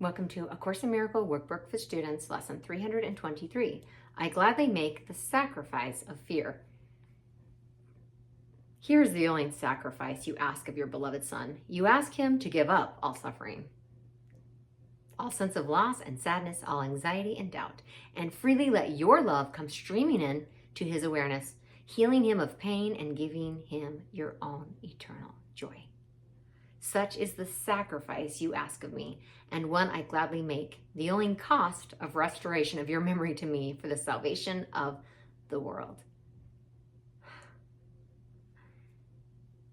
Welcome to A Course in Miracle Workbook for Students, Lesson 323. I gladly make the sacrifice of fear. Here is the only sacrifice you ask of your beloved Son. You ask him to give up all suffering, all sense of loss and sadness, all anxiety and doubt, and freely let your love come streaming in to his awareness, healing him of pain and giving him your own eternal joy. Such is the sacrifice you ask of me, and one I gladly make, the only cost of restoration of your memory to me for the salvation of the world.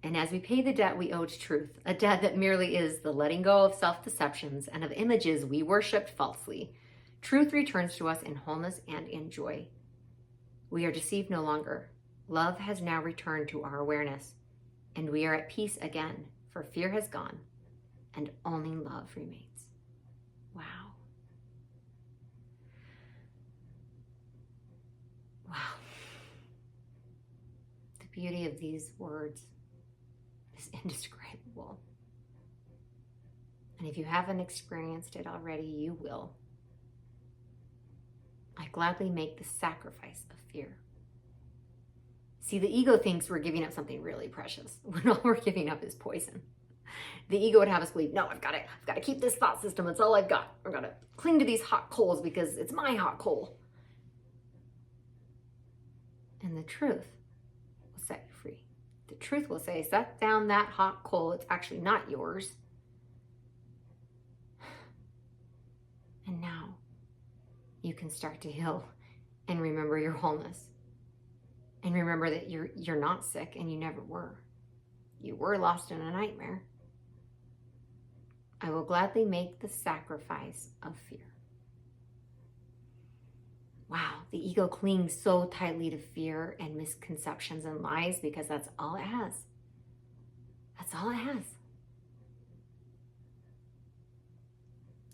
And as we pay the debt we owe to truth, a debt that merely is the letting go of self-deceptions and of images we worshipped falsely, truth returns to us in wholeness and in joy. We are deceived no longer. Love has now returned to our awareness, and we are at peace again. For fear has gone, and only love remains. Wow. Wow. The beauty of these words is indescribable. And if you haven't experienced it already, you will. I gladly make the sacrifice of fear. See, the ego thinks we're giving up something really precious when all we're giving up is poison. The ego would have us believe, no, I've got to keep this thought system. It's all I've got. I've got to cling to these hot coals because it's my hot coal. And the truth will set you free. The truth will say, set down that hot coal. It's actually not yours. And now you can start to heal and remember your wholeness. And remember that you're not sick, and you never were. You were lost in a nightmare. I will gladly make the sacrifice of fear. Wow, the ego clings so tightly to fear and misconceptions and lies because that's all it has. That's all it has.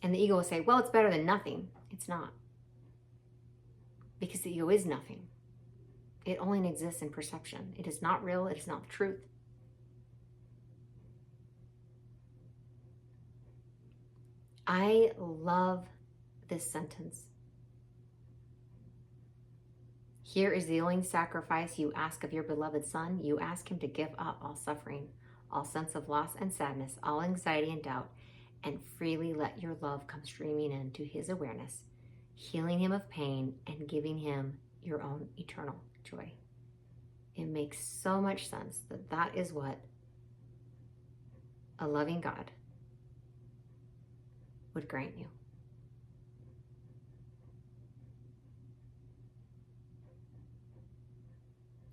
And the ego will say, well, it's better than nothing. It's not. Because the ego is nothing. It only exists in perception. It is not real. It is not the truth. I love this sentence. Here is the only sacrifice you ask of your beloved Son. You ask him to give up all suffering, all sense of loss and sadness, all anxiety and doubt, and freely let your love come streaming into his awareness, healing him of pain and giving him your own eternal joy. It makes so much sense that that is what a loving God would grant you.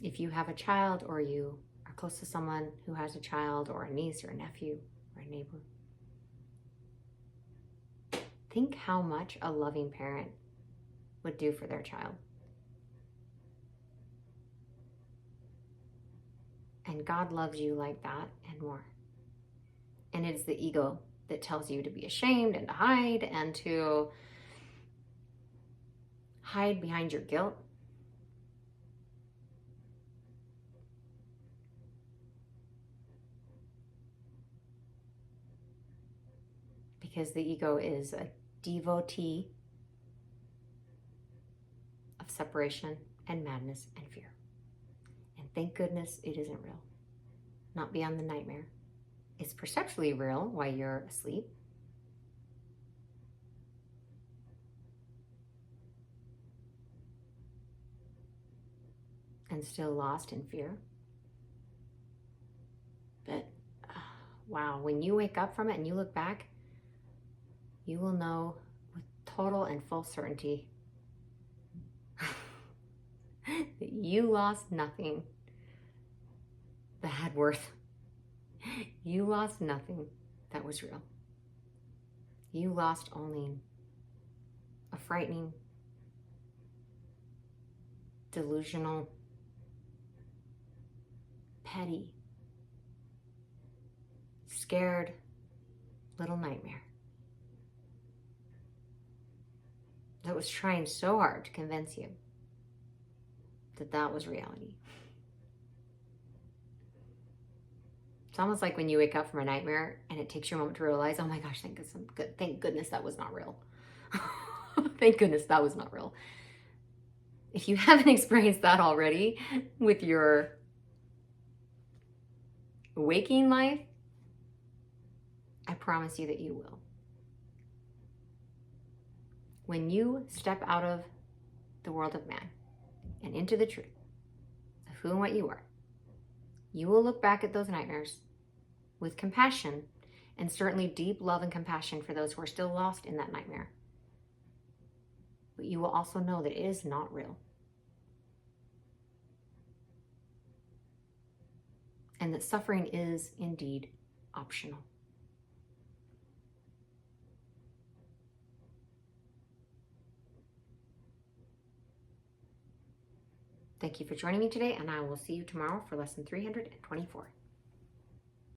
If you have a child, or you are close to someone who has a child, or a niece or a nephew or a neighbor, think how much a loving parent would do for their child. And God loves you like that and more. And it is the ego that tells you to be ashamed and to hide behind your guilt. Because the ego is a devotee of separation and madness and fear. And thank goodness it isn't real. Not beyond the nightmare. It's perceptually real while you're asleep. And still lost in fear. But wow, when you wake up from it and you look back, you will know with total and full certainty that you lost nothing that had worth. You lost nothing that was real. You lost only a frightening, delusional, petty, scared little nightmare that was trying so hard to convince you that that was reality. It's almost like when you wake up from a nightmare and it takes you a moment to realize, oh my gosh, thank goodness that was not real. Thank goodness that was not real. If you haven't experienced that already with your waking life, I promise you that you will. When you step out of the world of man and into the truth of who and what you are, you will look back at those nightmares with compassion, and certainly deep love and compassion for those who are still lost in that nightmare. But you will also know that it is not real. And that suffering is indeed optional. Thank you for joining me today, and I will see you tomorrow for lesson 324.